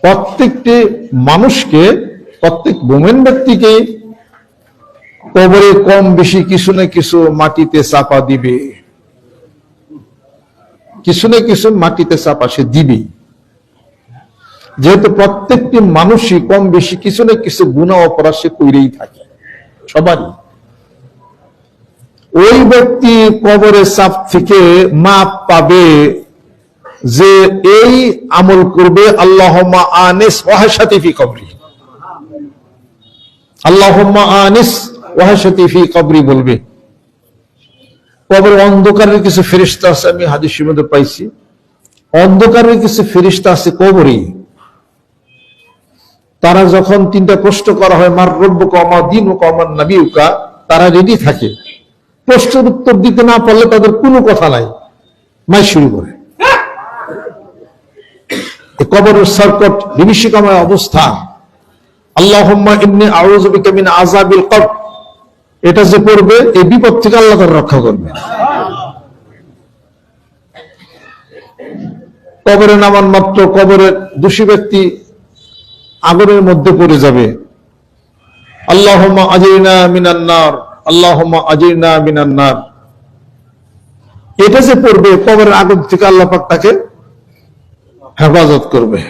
প্রত্যেকটি মানুষকে, প্রত্যেক মোমেন ব্যক্তিকে কবরে কম বেশি কিছু না কিছু মাটিতে চাপা দিবে, কিছু না কিছু মাটিতে চাপা সে দিবে। যেহেতু প্রত্যেকটি মানুষই কম বেশি কিছু না কিছু গুনাহ অপরাধ সে কইরেই থাকে, সবারই। ওই ব্যক্তি কবরের চাপ থেকে মাপ পাবে যে এই আমল করবে, আল্লাহুম্মা আনিস ওয়াহশাতি ফি কবরি, আল্লাহুম্মা আনিস ওয়াহশাতি ফি কবরি বলবে। কবরের অন্ধকারের কিছু ফেরেশতা আছে, আমি হাদিসের মধ্যে পাইছি, অন্ধকারের কিছু ফেরেশতা আছে কবরে। তারা যখন তিনটা প্রশ্ন করা হয়, মার রব্বুকা ওয়া মা দীনুকা ওয়া মান নাবিয়ুকা, তারা রেডি থাকে। প্রশ্নের উত্তর দিতে না পারলে তাদের কোনো কথা নাই, মাই শুরু করে। কবরের সরকট বিভীষিকাময় অবস্থা, আল্লাহুম্মা ইন্নী আউযু বিকা মিন আযাবিল কবর, এটা যে পড়বে এই বিপদ থেকে আল্লাহ তাআলা রক্ষা করবে। কবরে নামান মাত্র কবরের দোষী ব্যক্তি আগুনের মধ্যে পড়ে যাবে। আল্লাহুম্মা আজিরনা মিনান নার, আল্লাহুম্মা আজিরনা মিনান নার, এটা যে পড়বে কবরের আগুন থেকে আল্লাহ পাক তাকে হেফাজত করবে।